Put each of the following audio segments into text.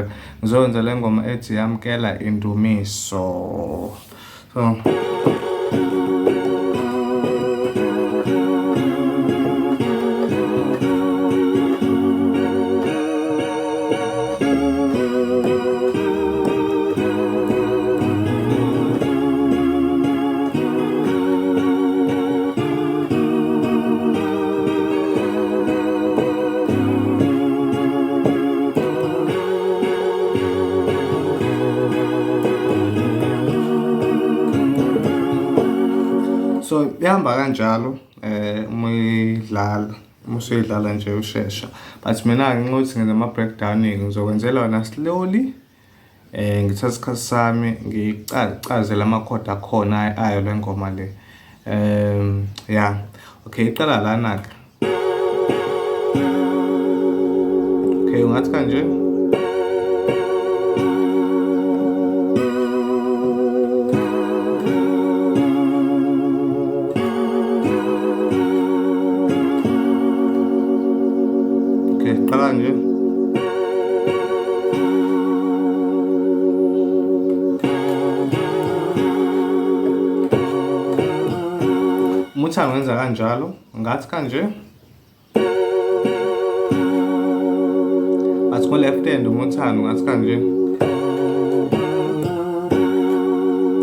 100 ngizokwenza le ngoma ethi yamkela iNdumiso. So so ihamba kanjalo usuyidlala nje ushesha, but mina nginqothi ngenza ama-breakdown ngizokwenzela wona slowly. Ngithatha isikhathi sami ngicazela amakhodi akhona ayo le ngoma le. Yeah, okay, iqala lana-ke. Okay, ungathi kanje. Qala nje. Umuthano wenza kanjalo, ngathi kanje. Athi ko left hand umuthano ngathi kanje.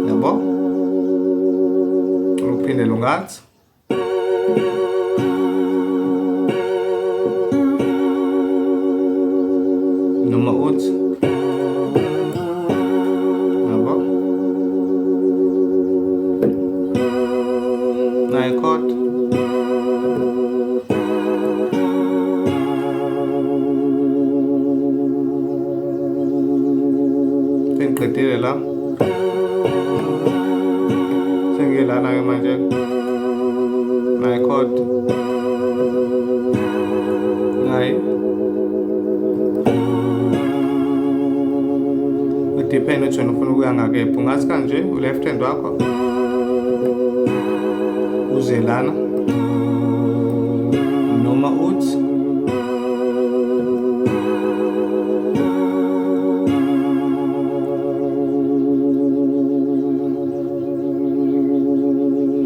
Yabo? Uphindele ungathi. Noma uthi. Yabo? Nayi chord. Sengiqedile la. Sengilana-ke manje. Nayi chord. Nayi. Depend ukuthi wena ufuna ukuya ngakephi. Ungathi kanje u-left hand wakho uze lana noma uthi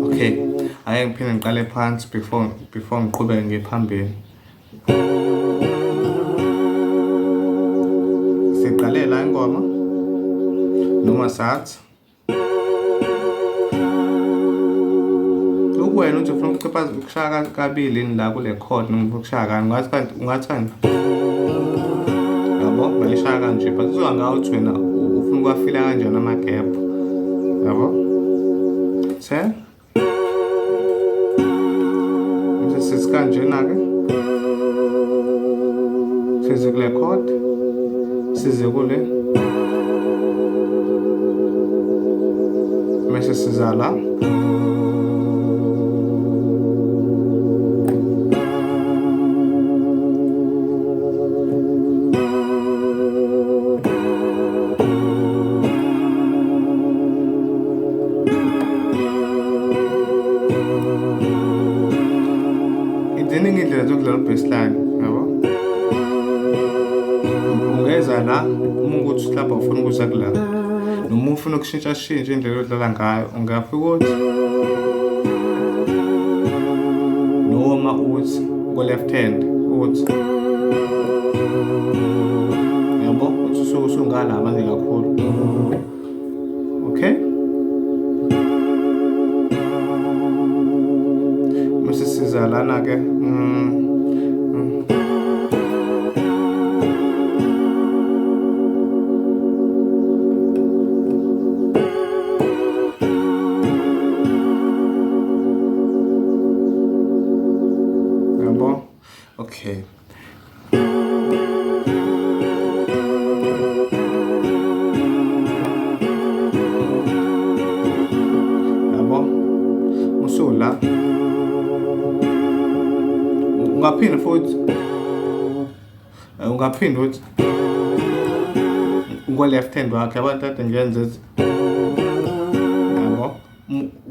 okay, ake ngiphinde ngiqale phansi before ngiqhubeke ngiye phambili. Siqale la ingoma noma sathi wena uthi ufuna ukushaya kabili la kule chord noma ukushaya kani, ungathi kani. Yabo, bayishaya kanje but kuzoka ngawe ukuthi wena ufuna ukuwafila kanjani ama-gap. Yabo, sesikanjena-ke size kule chord, size kule mase siza la. Iningi indlela zokudlala baseline, yabo. Ungeza la uma ukuthi mhlawumbe ufuna ukuza kula noma ufuna ukushintsha indlela yokudlala ngayo, ungafika ukuthi noma uthi ku left hand uthi yabo, uthi usungala manje kakhulu. Okay, mase siza lana-ke yabo. Okay, yabo, usula ungaphinde futhi ungaphinde uthi ngo left hand wakhe abantu ade ngenze yabo,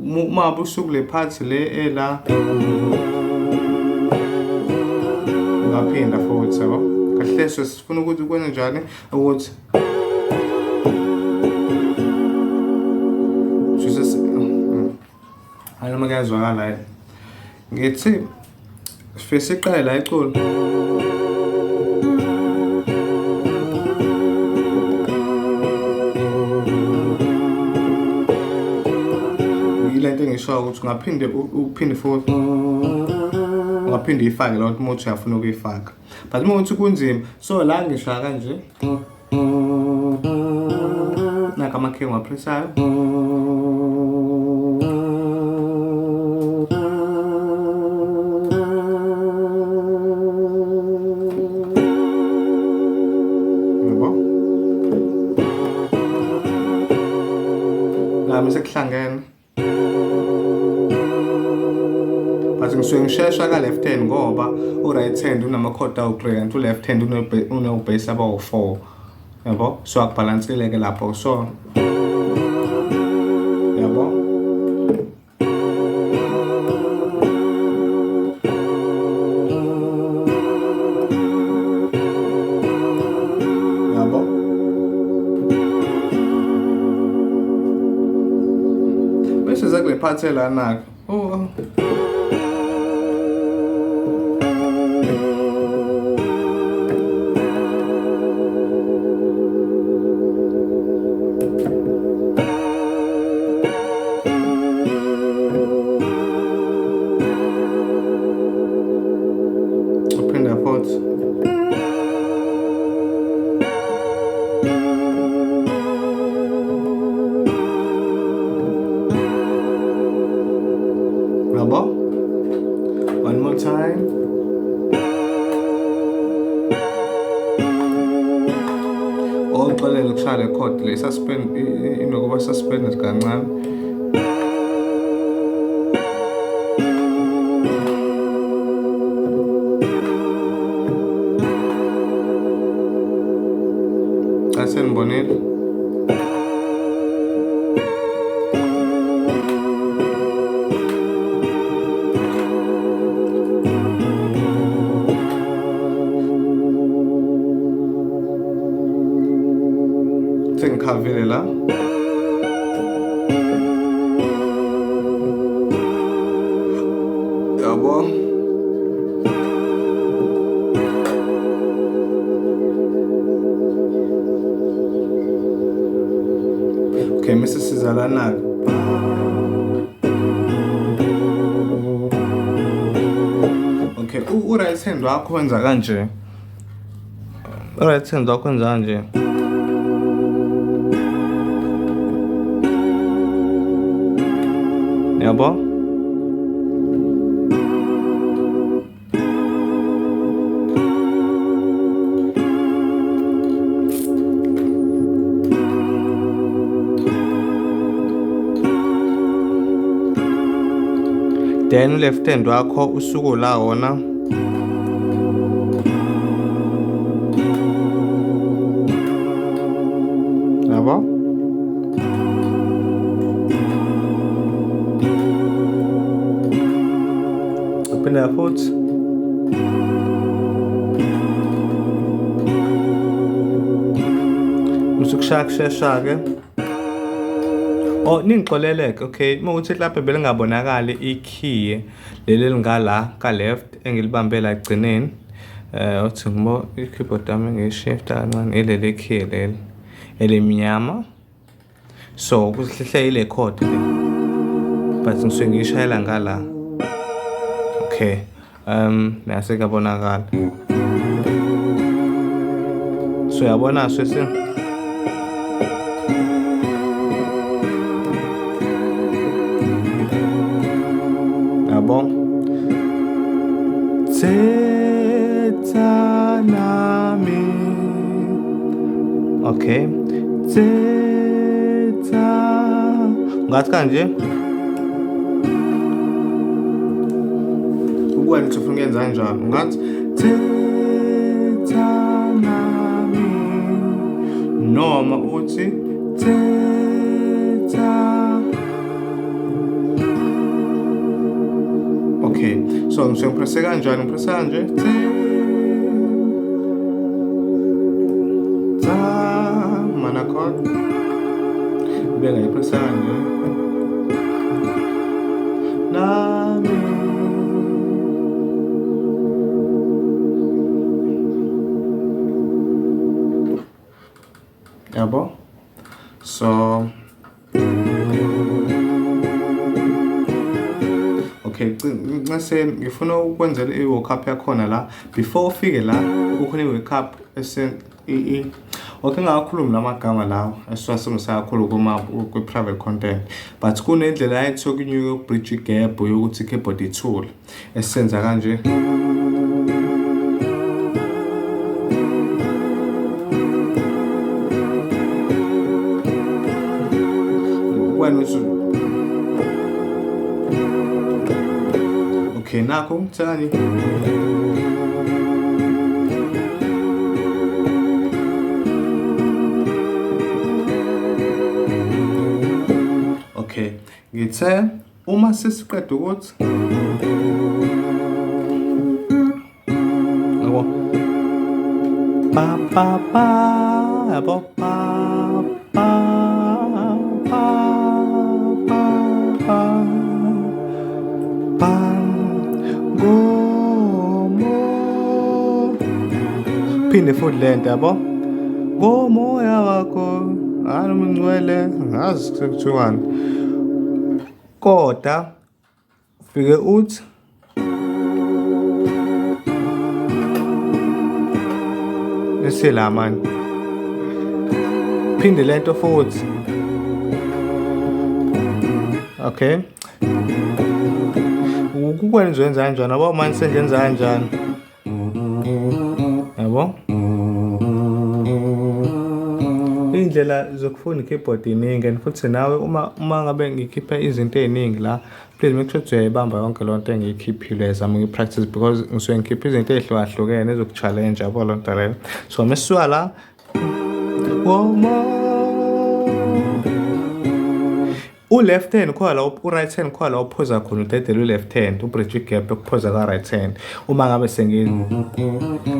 uma busukule phansi le ela ungaphinda futhi yabo kahle sifuna ukuthi ukwenze njani ukuthi noma kuyazwakala ngithi sifike siqale la iculo yilento engisho ukuthi ungaphinde uphinde futhi ungaphinde uyifake la ukuthi umuntu uyafuna ukuyifaka but uma uthi kunzima so la ngisho kanje naka amakhe ngiwapressayo sekuhlangene but ngisuke ngishesha ka left hand ngoba u right hand unamakhodi awu3 kanti u left hand une bass abawu4 yabo so akubalansile ke lapho so yabo phathe lana oh open the pot one more time. Oxolele ukushaya le chord le suspend inokuba suspended kancane. Asenibonile. Ngikhavile la yabo okay Mr. Sizalana okay u right hand wakho wenza kanje right hand wakho wenza kanje yabo then left hand wakho usuku la wona yabo open the foot musukushaka oh ningixoleleke okay mawuthi lapha belingabonakali ikey leli lingala ka left engilibambe la egcineni uthi ngibo i-keyboard yami ngishift kancane elele key leli elimnyama so kuhlehle ile chord le but ngisuke ngishayela ngala okay nase kabonakala so yabona sese yabo thetha nami okay thetha ngathi kanje wena ufuna ukwenza kanjalo ngathi thetha nami noma uthi thetha okay so ngisempresse kanjani ngipressa kanje khona khona ube ngayipressa kanje nami yabo. So okay, ngase ngifuna ukwenzela i-wake up yakhona la before ufike la ukhona i-wake up okay, ngakhuluma lamagama lawo esiwasebenzisa kakhulu kwi-private content, but kunendlela ayithokunyuka yokubridge igap yokuthi i-keyboard ithule esisenza kanje. Okay, nakho tani okay, ngithe uma sesiqeda ukuthi yabo pa pa pa yabo pa pa pa pa pa gomo phinde futhi lento yabo ngomoya wakho ngicwele ngazi sekuthiwani kodwa ufike uthi esela manje phinde lento futhi okay ukwenza kanjani yabo manje sengenza kanjani yabo. Indlela zokufuna i-keyboard iningi and futhi nawe uma ngabe ngikhipha izinto eziningi la please make sure uyayibamba yonke lonto engiyikhiphile zami ngi-practice because ngisuke ngikhipha izinto ezihlukahlukene ezoku-challenge yabo lonto leyo. So mesiwa la u-left hand khona la u-right hand khona la uphoza khona udedela u-left hand ubridge igap yokuphoza ka-right hand uma ngabe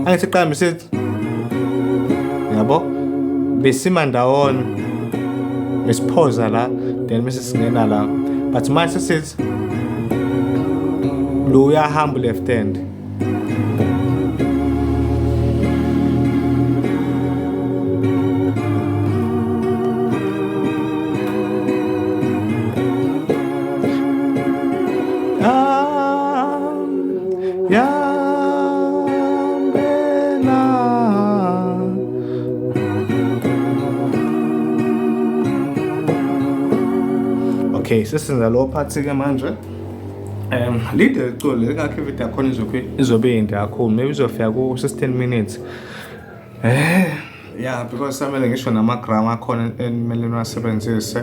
angithi qala msethi yabo besima ndawonye besiphoza la then bese singena la, but manje sesithi lo uyahamba left hand okay, sesenza lo phathi ke manje leader iculo lengakho ivideo yakhona izobe inde kakhulu, maybe izofika ku 16 minutes yeah, because samele ngisho namagrama akhona ekumele niwasebenzise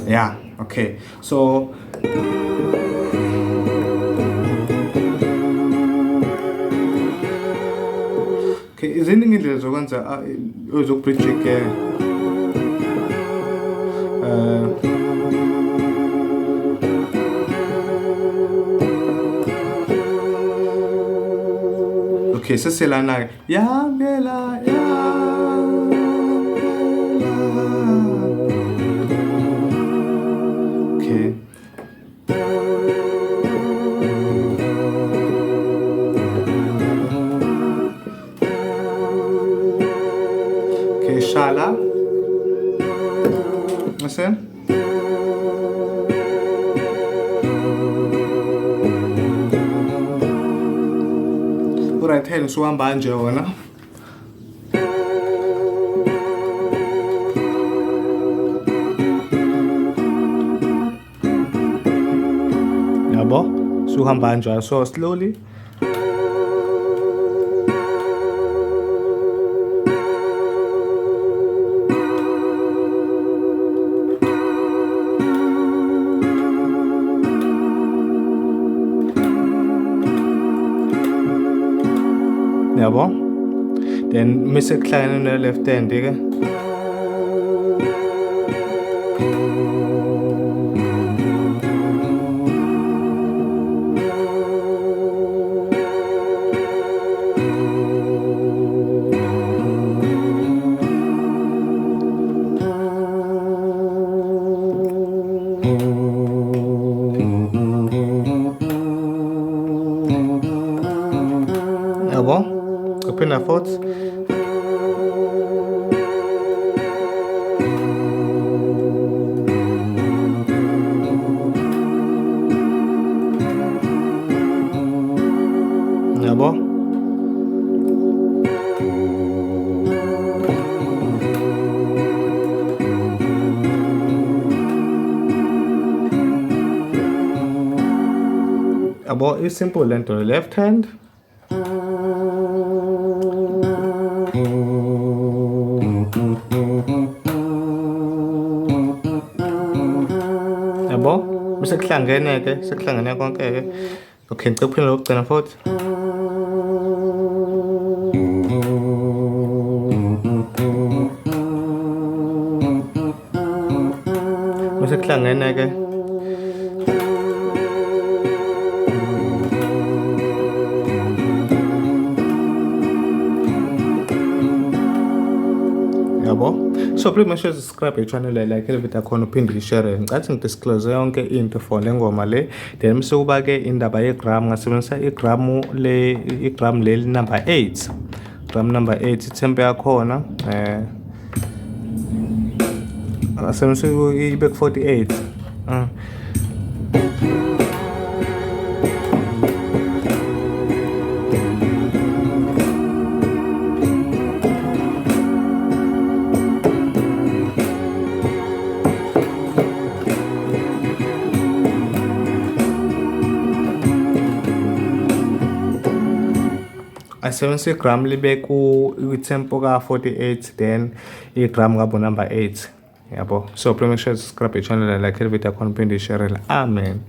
yeah, okay. So okay, iziningi indlela zokwenza ezokubridge igap okay, seselana yamkela okay. Okay, shala listen. Right hand usuhamba nje wona yabo, usuhamba nje so slowly yabo, then mise kuhlangene ne left hand ke Yabo? Yabo, i-simple lento le left hand. Yabo? Bese kuhlangene-ke, sekuhlangene konke-ke. Okay, ngicela ukuphinde lokugcina futhi. Bese kuhlangene-ke. Yabo? So pretty much subscribe i-channel like le video khona uphinde i-share. Ngicathi ngidisclose yonke into for le ngoma le. Then bese kuba ke indaba yegram, ngasebenzisa igram leli number 8. Gram number 8 itempo yakhona ngasebenzisa ibe 48. Asebenzisa igram libe ku-tempo ka-48, then igram kabo number 8. Yabo? So please make sure to subscribe i-channel like le video khona uphinde i-share. Amen.